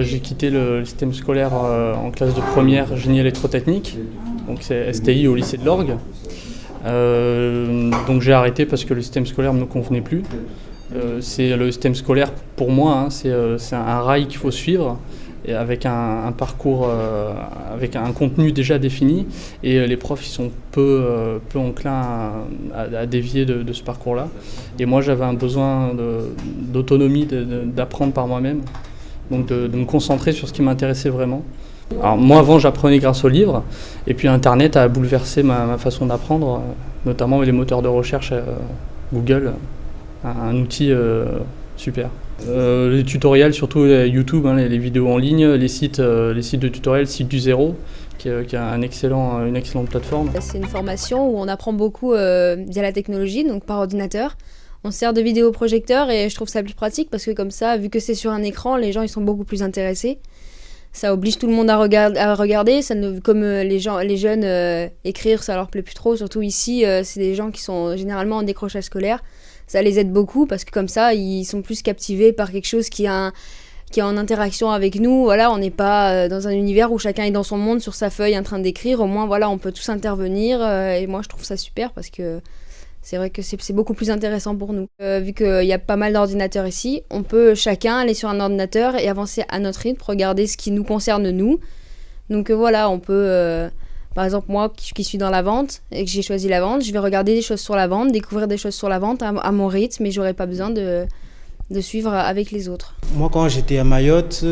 j'ai quitté le système scolaire en classe de première, génie électrotechnique, donc c'est STI au lycée de l'Orgue. Donc j'ai arrêté parce que le système scolaire ne me convenait plus. C'est le système scolaire, pour moi, c'est un rail qu'il faut suivre, et avec un parcours, avec un contenu déjà défini, et les profs ils sont peu enclins à dévier de ce parcours-là. Et moi j'avais un besoin d'autonomie, d'apprendre par moi-même, donc de me concentrer sur ce qui m'intéressait vraiment. Alors moi avant j'apprenais grâce aux livres, et puis Internet a bouleversé ma façon d'apprendre, notamment les moteurs de recherche, Google, un outil super. Les tutoriels, surtout YouTube, les vidéos en ligne, les sites de tutoriels, Site du Zéro, qui est une excellente plateforme. C'est une formation où on apprend beaucoup via la technologie, donc par ordinateur. On se sert de vidéoprojecteur et je trouve ça plus pratique parce que comme ça, vu que c'est sur un écran, les gens ils sont beaucoup plus intéressés. Ça oblige tout le monde à regarder. Comme les jeunes, écrire, ça leur plaît plus trop. Surtout ici, c'est des gens qui sont généralement en décrochage scolaire. Ça les aide beaucoup parce que comme ça, ils sont plus captivés par quelque chose qui est en interaction avec nous. Voilà, on n'est pas dans un univers où chacun est dans son monde sur sa feuille en train d'écrire. Au moins, voilà, on peut tous intervenir. Et moi, je trouve ça super parce que c'est vrai que c'est beaucoup plus intéressant pour nous. Vu qu'il y a pas mal d'ordinateurs ici, on peut chacun aller sur un ordinateur et avancer à notre rythme, regarder ce qui nous concerne nous. Donc voilà, on peut... par exemple, moi qui suis dans la vente et que j'ai choisi la vente, je vais regarder des choses sur la vente, découvrir des choses sur la vente à mon rythme, mais j'aurais pas besoin de suivre avec les autres. Moi, quand j'étais à Mayotte,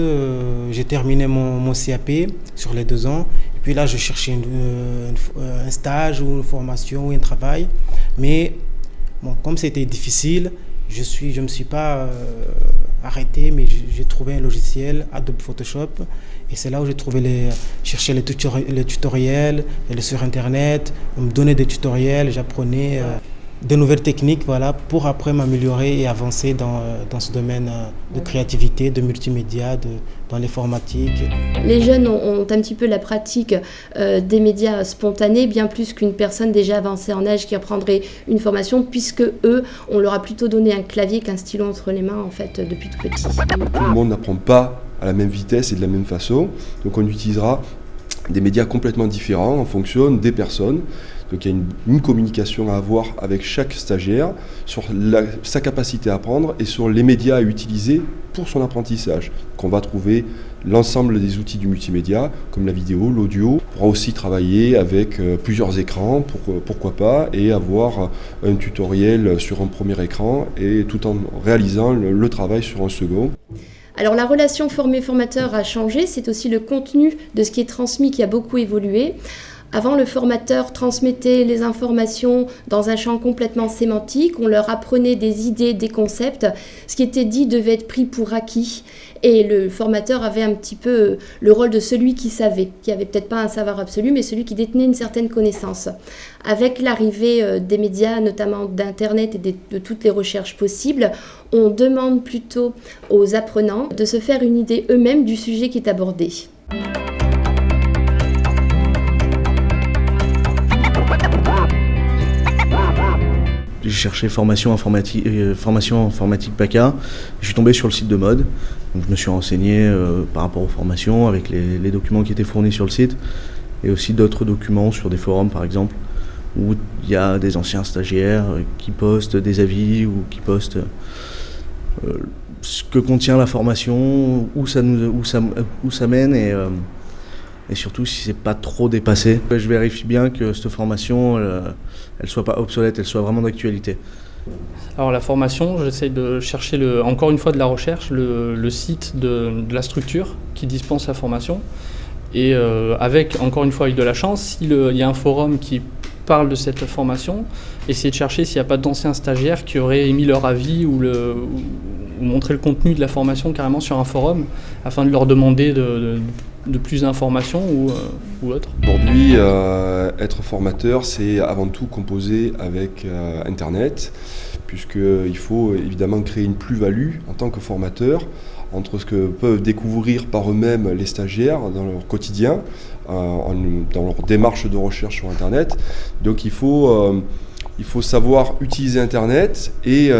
j'ai terminé mon CAP sur les 2 ans. Et puis là, je cherchais un stage ou une formation ou un travail. Mais bon, comme c'était difficile, je me suis pas arrêté, mais j'ai trouvé un logiciel, Adobe Photoshop. Et c'est là où j'ai cherché les tutoriels, j'allais sur Internet, on me donnait des tutoriels, j'apprenais de nouvelles techniques, voilà, pour après m'améliorer et avancer dans ce domaine de créativité, de multimédia, dans l'informatique. Les jeunes ont un petit peu la pratique des médias spontanés, bien plus qu'une personne déjà avancée en âge qui reprendrait une formation, puisque eux, on leur a plutôt donné un clavier qu'un stylo entre les mains, en fait, depuis tout petit. Tout le monde n'apprend pas à la même vitesse et de la même façon, donc on utilisera des médias complètement différents en fonction des personnes. Donc il y a une communication à avoir avec chaque stagiaire sur sa capacité à apprendre et sur les médias à utiliser pour son apprentissage. Donc on va trouver l'ensemble des outils du multimédia, comme la vidéo, l'audio. On pourra aussi travailler avec plusieurs écrans, pourquoi pas, et avoir un tutoriel sur un premier écran et tout en réalisant le travail sur un second. Alors la relation formé-formateur a changé, c'est aussi le contenu de ce qui est transmis qui a beaucoup évolué. Avant, le formateur transmettait les informations dans un champ complètement sémantique. On leur apprenait des idées, des concepts. Ce qui était dit devait être pris pour acquis. Et le formateur avait un petit peu le rôle de celui qui savait, qui avait peut-être pas un savoir absolu, mais celui qui détenait une certaine connaissance. Avec l'arrivée des médias, notamment d'Internet et de toutes les recherches possibles, on demande plutôt aux apprenants de se faire une idée eux-mêmes du sujet qui est abordé. J'ai cherché formation informatique PACA. Je suis tombé sur le site de mode. Donc je me suis renseigné par rapport aux formations avec les documents qui étaient fournis sur le site et aussi d'autres documents sur des forums par exemple où il y a des anciens stagiaires qui postent des avis ou qui postent ce que contient la formation, où ça mène et surtout si c'est pas trop dépassé. Je vérifie bien que cette formation elle soit pas obsolète, elle soit vraiment d'actualité. Alors la formation, j'essaye de chercher encore une fois de la recherche, le site de la structure qui dispense la formation. Et encore une fois avec de la chance, s'il y a un forum qui parle de cette formation, essayer de chercher s'il n'y a pas d'anciens stagiaires qui auraient émis leur avis ou montrer le contenu de la formation carrément sur un forum afin de leur demander de plus d'informations ou autre. Aujourd'hui, être formateur, c'est avant tout composer avec Internet, puisqu'il faut évidemment créer une plus-value en tant que formateur entre ce que peuvent découvrir par eux-mêmes les stagiaires dans leur quotidien, dans leur démarche de recherche sur Internet. Donc il faut il faut savoir utiliser Internet et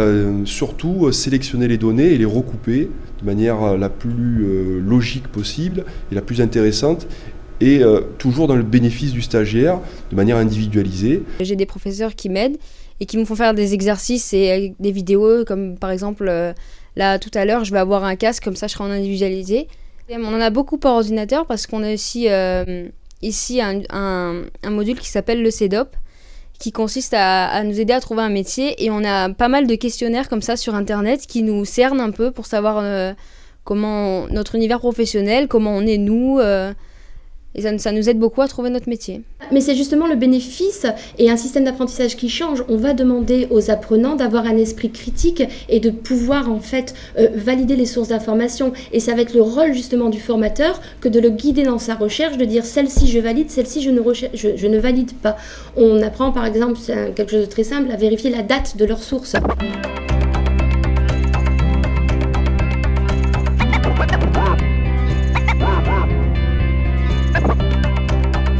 surtout sélectionner les données et les recouper de manière la plus logique possible et la plus intéressante et toujours dans le bénéfice du stagiaire, de manière individualisée. J'ai des professeurs qui m'aident et qui me font faire des exercices et des vidéos, comme par exemple, là tout à l'heure, je vais avoir un casque, comme ça je serai en individualisé. Et on en a beaucoup par ordinateur parce qu'on a aussi ici un module qui s'appelle le CEDOP, qui consiste à nous aider à trouver un métier, et on a pas mal de questionnaires comme ça sur Internet qui nous cernent un peu pour savoir comment notre univers professionnel, comment on est nous, et ça nous aide beaucoup à trouver notre métier. Mais c'est justement le bénéfice et un système d'apprentissage qui change. On va demander aux apprenants d'avoir un esprit critique et de pouvoir en fait valider les sources d'information. Et ça va être le rôle justement du formateur que de le guider dans sa recherche, de dire celle-ci je valide, celle-ci je ne valide pas. On apprend par exemple, c'est quelque chose de très simple, à vérifier la date de leur source.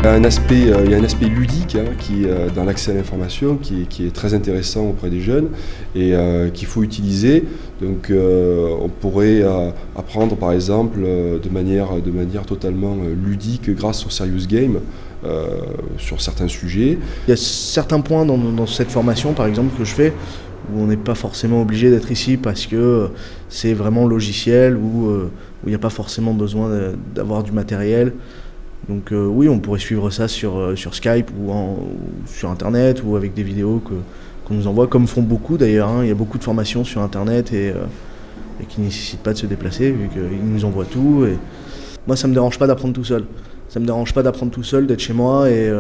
Il y a un aspect ludique qui, dans l'accès à l'information qui est très intéressant auprès des jeunes et qu'il faut utiliser. Donc on pourrait apprendre par exemple de manière totalement ludique grâce au Serious Game sur certains sujets. Il y a certains points dans cette formation par exemple que je fais où on n'est pas forcément obligé d'être ici parce que c'est vraiment logiciel, où il n'y a pas forcément besoin d'avoir du matériel. Donc oui, on pourrait suivre ça sur Skype ou sur Internet ou avec des vidéos qu'on nous envoie, comme font beaucoup d'ailleurs. Il y a beaucoup de formations sur Internet et qui ne nécessitent pas de se déplacer vu qu'ils nous envoient tout. Et moi, ça ne me dérange pas d'apprendre tout seul. Ça ne me dérange pas d'apprendre tout seul, d'être chez moi. Et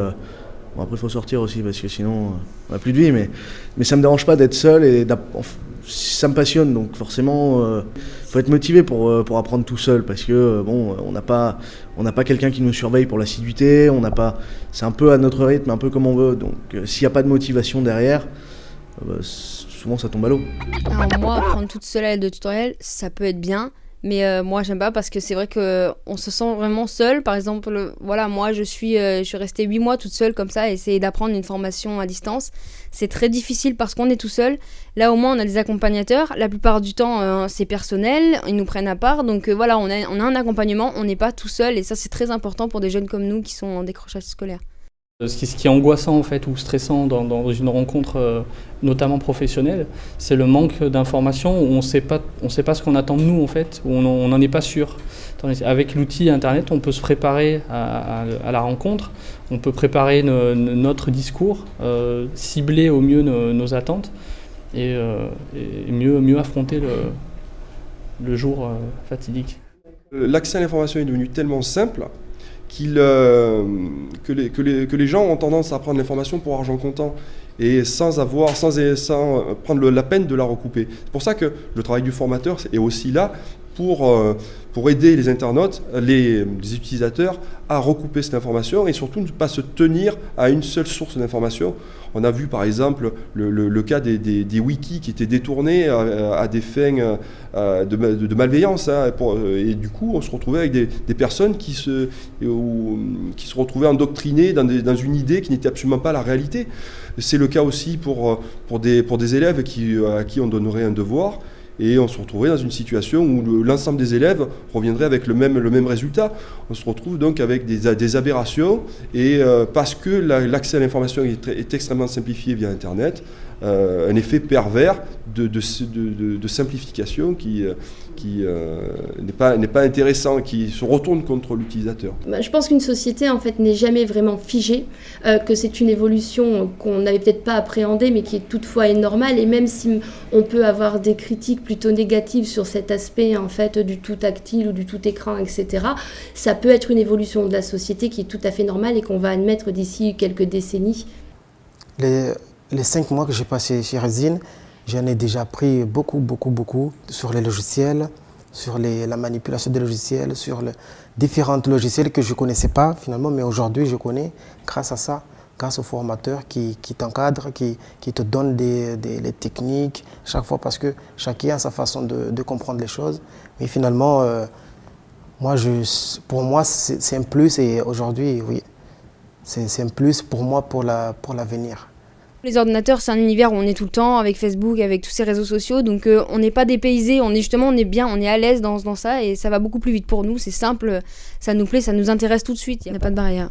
bon, après, il faut sortir aussi parce que sinon, on n'a plus de vie. Mais ça ne me dérange pas d'être seul et ça me passionne. Donc forcément, faut être motivé pour apprendre tout seul parce que bon, on n'a pas quelqu'un qui nous surveille pour l'assiduité, c'est un peu à notre rythme, un peu comme on veut. Donc s'il n'y a pas de motivation derrière, souvent ça tombe à l'eau. Alors moi, apprendre toute seule à l'aide de tutoriels, ça peut être bien, mais moi j'aime pas parce que c'est vrai qu'on se sent vraiment seul. Par exemple, voilà, moi je suis restée 8 mois toute seule comme ça à essayer d'apprendre une formation à distance. C'est très difficile parce qu'on est tout seul. Là au moins on a des accompagnateurs, la plupart du temps c'est personnel, ils nous prennent à part, donc voilà, on a un accompagnement, on n'est pas tout seul, et ça c'est très important pour des jeunes comme nous qui sont en décrochage scolaire. Ce qui est angoissant en fait ou stressant dans une rencontre notamment professionnelle, c'est le manque d'informations où on sait pas ce qu'on attend de nous en fait, où on n'en est pas sûr. Avec l'outil Internet, on peut se préparer à la rencontre, on peut préparer notre discours, cibler au mieux nos attentes et mieux affronter le jour fatidique. L'accès à l'information est devenu tellement simple que les gens ont tendance à prendre l'information pour argent comptant et sans prendre la peine de la recouper. C'est pour ça que le travail du formateur est aussi là pour aider les internautes, les utilisateurs à recouper cette information et surtout ne pas se tenir à une seule source d'information. On a vu par exemple le cas des wikis qui étaient détournés à des fins de malveillance. Et du coup, on se retrouvait avec des personnes qui se retrouvaient endoctrinées dans une idée qui n'était absolument pas la réalité. C'est le cas aussi pour des élèves à qui on donnerait un devoir. Et on se retrouvait dans une situation où l'ensemble des élèves reviendrait avec le même résultat. On se retrouve donc avec des aberrations et parce que l'accès à l'information est extrêmement simplifié via Internet, un effet pervers de simplification qui n'est pas intéressant, qui se retourne contre l'utilisateur. Je pense qu'une société en fait n'est jamais vraiment figée, que c'est une évolution qu'on n'avait peut-être pas appréhendée mais qui toutefois est normale, et même si on peut avoir des critiques plutôt négatives sur cet aspect en fait du tout tactile ou du tout écran, etc., ça peut être une évolution de la société qui est tout à fait normale et qu'on va admettre d'ici quelques décennies. Les 5 mois que j'ai passé chez Resine, j'en ai déjà appris beaucoup sur les logiciels, sur la manipulation des logiciels, sur les différents logiciels que je ne connaissais pas finalement, mais aujourd'hui je connais grâce à ça, grâce au formateur qui t'encadre, qui te donne les techniques chaque fois, parce que chacun a sa façon de comprendre les choses. Mais finalement, pour moi c'est un plus, et aujourd'hui oui, c'est un plus pour moi pour l'avenir. Les ordinateurs, c'est un univers où on est tout le temps avec Facebook, avec tous ces réseaux sociaux, donc on n'est pas dépaysé, on est bien, on est à l'aise dans ça et ça va beaucoup plus vite pour nous, c'est simple, ça nous plaît, ça nous intéresse tout de suite, il n'y a pas de barrière.